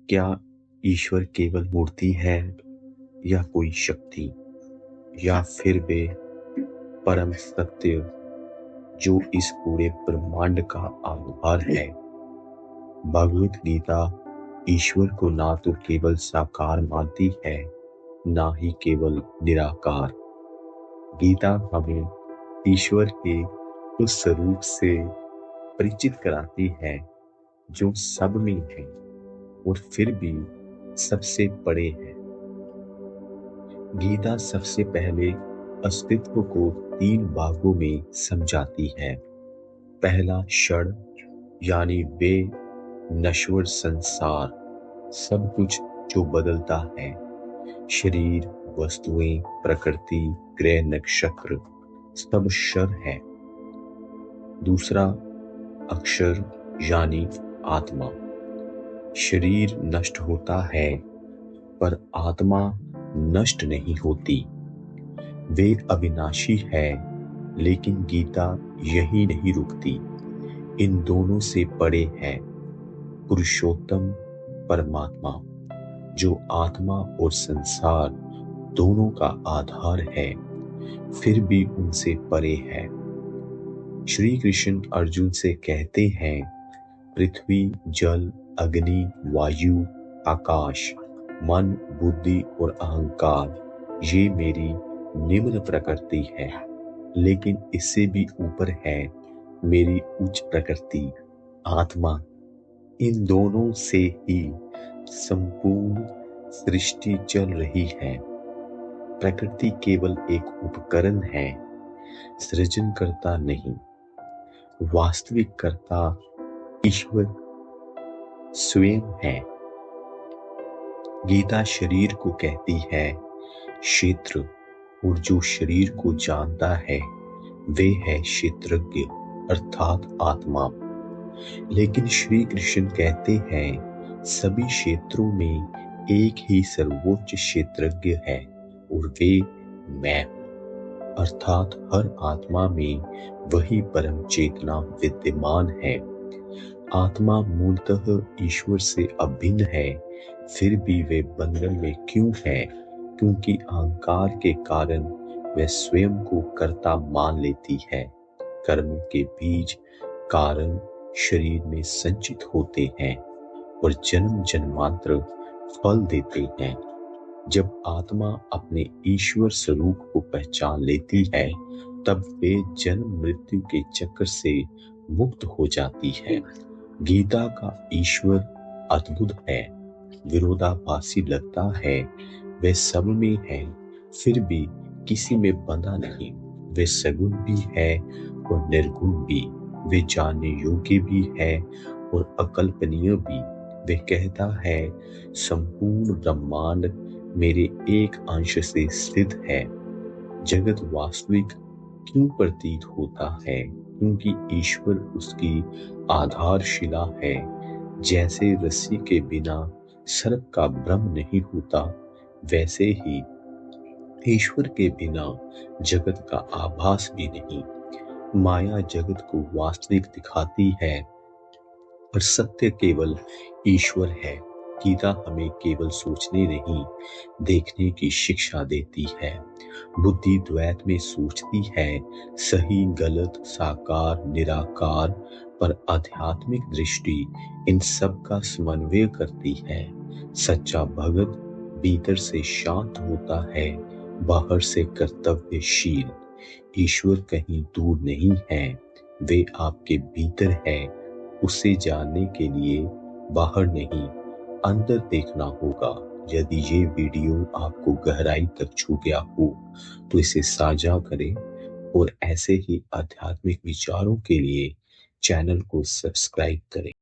क्या ईश्वर केवल मूर्ति है या कोई शक्ति या फिर वे परम सत्य जो इस पूरे ब्रह्मांड का आधार है? भगवत गीता ईश्वर को ना तो केवल साकार मानती है, ना ही केवल निराकार। गीता हमें ईश्वर के उस स्वरूप से परिचित कराती है जो सब में है और फिर भी सबसे बड़े है। गीता सबसे पहले अस्तित्व को 3 भागों में समझाती है। पहला क्षण यानी वे नश्वर संसार, सब कुछ जो बदलता है, शरीर, वस्तुएं, प्रकृति, ग्रह, नक्षत्र, सब क्षर है। दूसरा अक्षर यानी आत्मा, शरीर नष्ट होता है पर आत्मा नष्ट नहीं होती। वे अविनाशी है, लेकिन गीता यही नहीं रुकती, इन दोनों से परे है पुरुषोत्तम परमात्मा जो आत्मा और संसार दोनों का आधार है, फिर भी उनसे परे है। श्री कृष्ण अर्जुन से कहते हैं, पृथ्वी, जल, अग्नि, वायु, आकाश, मन, बुद्धि और अहंकार ये मेरी निम्न प्रकृति है, लेकिन इससे भी ऊपर है मेरी उच्च प्रकृति आत्मा। इन दोनों से ही संपूर्ण सृष्टि चल रही है। प्रकृति केवल एक उपकरण है, सृजनकर्ता नहीं। वास्तविक कर्ता ईश्वर स्वयं है। गीता शरीर को कहती है क्षेत्र, और जो शरीर को जानता है वे है क्षेत्रज्ञ अर्थात आत्मा। लेकिन श्री कृष्ण कहते हैं सभी क्षेत्रों में एक ही सर्वोच्च क्षेत्रज्ञ है और वे मैं हूं, अर्थात हर आत्मा में वही परम चेतना विद्यमान है। आत्मा मूलतः ईश्वर से अभिन्न है, फिर भी वे बंधन में क्यों है? क्योंकि अहंकार के कारण वह स्वयं को कर्ता मान लेती है। कर्म के बीज कारण शरीर में संचित होते हैं और जन्म जन्मांतर फल देते हैं। जब आत्मा अपने ईश्वर स्वरूप को पहचान लेती है, तब वे जन्म मृत्यु के चक्र से मुक्त हो जाती है। गीता का ईश्वर अद्भुत है, विरोधाभासी लगता है। वे सब में है, फिर भी किसी में बंधा नहीं। वे सगुण भी है और निर्गुण भी। वे जानने योग्य भी है और अकल्पनीय भी। वे कहता है संपूर्ण ब्रह्मांड मेरे एक अंश से स्थित है। जगत वास्तविक क्यों प्रतीत होता है? क्योंकि ईश्वर उसकी आधारशिला है। जैसे रस्सी के बिना सर्प का भ्रम नहीं होता, वैसे ही ईश्वर के बिना जगत का आभास भी नहीं। माया जगत को वास्तविक दिखाती है, पर सत्य केवल ईश्वर है। गीता हमें केवल सोचने नहीं, देखने की शिक्षा देती है। बुद्धि द्वैत में सोचती है, सही गलत, साकार निराकार, पर आध्यात्मिक दृष्टि इन सब का समन्वय करती है। सच्चा भगत भीतर से शांत होता है, बाहर से कर्तव्यशील। ईश्वर कहीं दूर नहीं है, वे आपके भीतर है। उसे जानने के लिए बाहर नहीं, अंदर देखना होगा। यदि ये वीडियो आपको गहराई तक छू गया हो तो इसे साझा करें और ऐसे ही आध्यात्मिक विचारों के लिए चैनल को सब्सक्राइब करें।